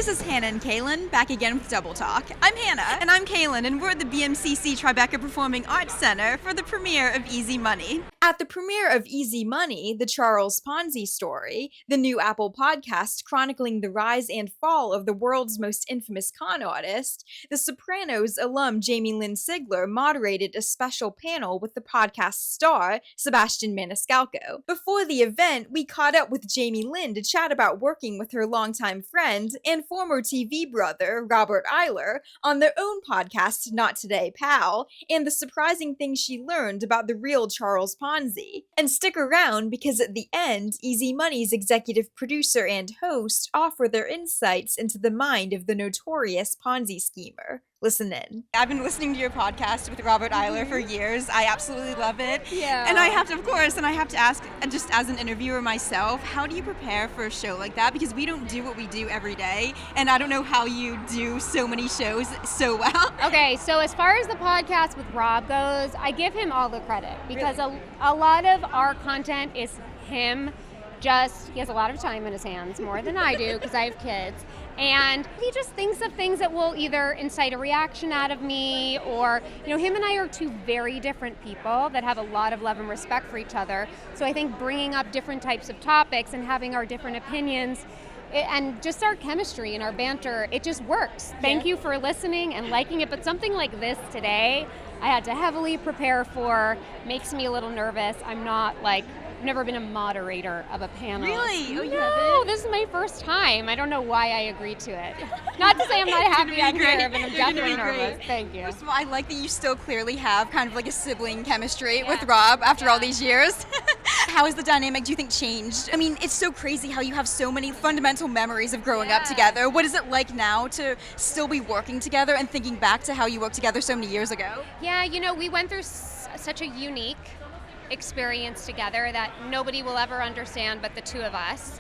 This is Hannah and Cailin, back again with Double Talk. I'm Hannah. And I'm Cailin, and we're at the BMCC Tribeca Performing Arts Center for the premiere of Easy Money. At the premiere of Easy Money, the Charles Ponzi Story, the new Apple podcast chronicling the rise and fall of the world's most infamous con artist, the Sopranos alum Jamie-Lynn Sigler moderated a special panel with the podcast star, Sebastian Maniscalco. Before the event, we caught up with Jamie-Lynn to chat about working with her longtime friend and former TV brother, Robert Iler, on their own podcast, Not Today, Pal, and the surprising things she learned about the real Charles Ponzi. And stick around because at the end, Easy Money's executive producer and host offer their insights into the mind of the notorious Ponzi schemer. Listen in. I've been listening to your podcast with Robert Iler for years. I absolutely love it. Yeah. And I have to ask, just as an interviewer myself, how do you prepare for a show like that? Because we don't do what we do every day, and I don't know how you do so many shows so well. Okay, so as far as the podcast with Rob goes, I give him all the credit because a lot of our content is him. He has a lot of time in his hands, more than I do because I have kids. And he just thinks of things that will either incite a reaction out of me or, him and I are two very different people that have a lot of love and respect for each other. So I think bringing up different types of topics and having our different opinions and just our chemistry and our banter, it just works. Thank you for listening and liking it. But something like this today, I had to heavily prepare for, makes me a little nervous. I've never been a moderator of a panel. Really? Oh, no, this is my first time. I don't know why I agreed to it. Not to say I'm not happy I'm here, but I'm definitely nervous. Thank you. First of all, I like that you still clearly have kind of like a sibling chemistry with Rob after all these years. How has the dynamic, do you think, changed? I mean, it's so crazy how you have so many fundamental memories of growing up together. What is it like now to still be working together and thinking back to how you worked together so many years ago? Yeah, we went through such a unique experience together that nobody will ever understand but the two of us.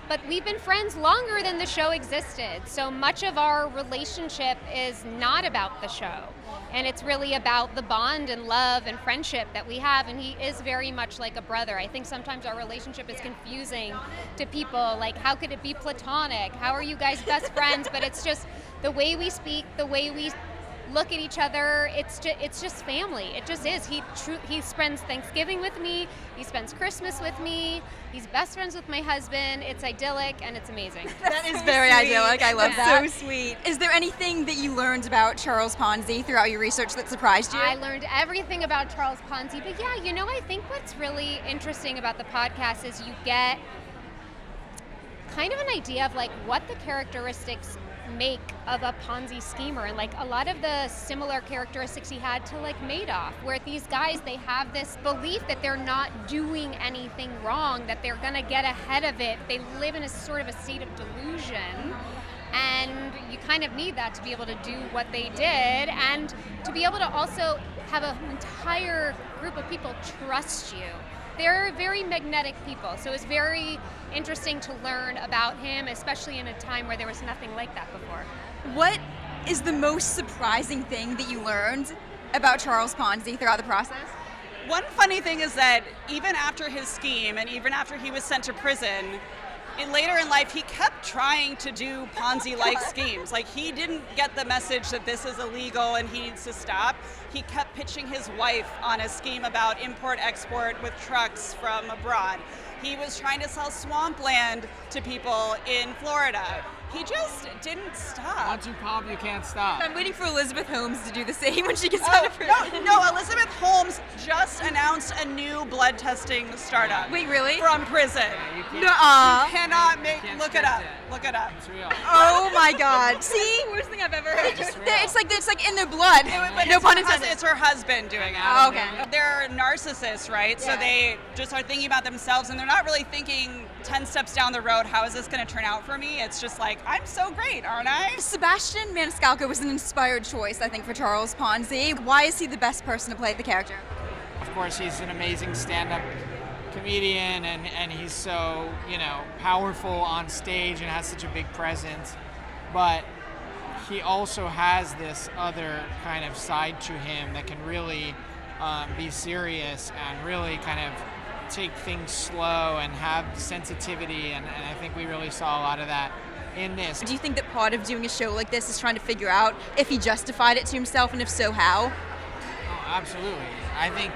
But we've been friends longer than the show existed. So much of our relationship is not about the show. And it's really about the bond and love and friendship that we have. And he is very much like a brother. I think sometimes our relationship is confusing to people. Like, how could it be platonic? How are you guys best friends? But it's just the way we speak, the way we look at each other, it's just family. It just is. He spends Thanksgiving with me, he spends Christmas with me, he's best friends with my husband. It's idyllic and it's amazing. That is very idyllic. I love that. So sweet. Is there anything that you learned about Charles Ponzi throughout your research that surprised you? I learned everything about Charles Ponzi, but I think what's really interesting about the podcast is you get kind of an idea of like what the characteristics make of a Ponzi schemer, and like a lot of the similar characteristics he had to like Madoff, where these guys, they have this belief that they're not doing anything wrong, that they're gonna get ahead of it. They live in a sort of a state of delusion, and you kind of need that to be able to do what they did and to be able to also have an entire group of people trust you. They're very magnetic people, so it's very interesting to learn about him, especially in a time where there was nothing like that before. What is the most surprising thing that you learned about Charles Ponzi throughout the process? One funny thing is that even after his scheme and even after he was sent to prison, later in life, he kept trying to do Ponzi-like schemes. Like, he didn't get the message that this is illegal and he needs to stop. He kept pitching his wife on a scheme about import-export with trucks from abroad. He was trying to sell swampland to people in Florida. He just didn't stop. Once you pop, you can't stop. I'm waiting for Elizabeth Holmes to do the same when she gets out of prison. No, Elizabeth Holmes just announced a new blood testing startup. Wait, really? From prison. No. You cannot look it up. Look it up. It's real. Oh my God. See? Worst thing I've ever heard. It's like in their blood. But no pun intended. It's her husband doing it. Oh, okay. They're narcissists, right? Yeah. So they just are thinking about themselves and they're not really thinking 10 steps down the road, how is this going to turn out for me? It's just like, I'm so great, aren't I? Sebastian Maniscalco was an inspired choice, I think, for Charles Ponzi. Why is he the best person to play the character? Of course, he's an amazing stand-up comedian and he's so, powerful on stage and has such a big presence. But he also has this other kind of side to him that can really be serious and really kind of take things slow and have sensitivity, and I think we really saw a lot of that in this. Do you think that part of doing a show like this is trying to figure out if he justified it to himself, and if so, how? Oh, absolutely. I think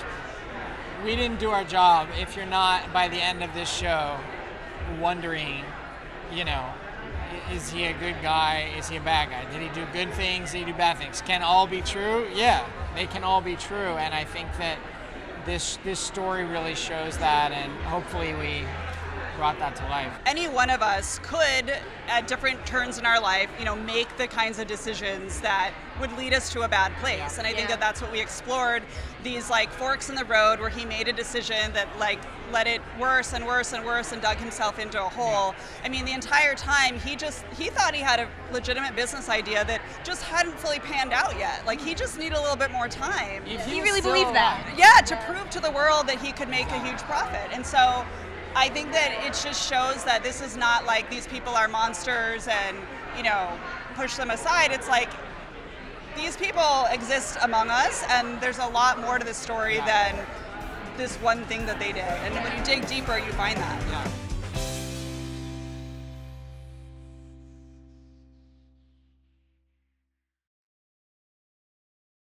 we didn't do our job if you're not, by the end of this show, wondering, is he a good guy? Is he a bad guy? Did he do good things? Did he do bad things? Can all be true? Yeah, they can all be true. And I think that this story really shows that, and hopefully we brought that to life. Any one of us could, at different turns in our life, make the kinds of decisions that would lead us to a bad place. Yeah. And I think that that's what we explored, these forks in the road where he made a decision that let it worse and worse and worse and dug himself into a hole. I mean, the entire time he thought he had a legitimate business idea that just hadn't fully panned out yet. He just needed a little bit more time. He really believed that. Yeah, to prove to the world that he could make a huge profit. And so I think that it just shows that this is not like these people are monsters and, push them aside. It's like these people exist among us, and there's a lot more to this story than this one thing that they did. And when you dig deeper, you find that. Yeah.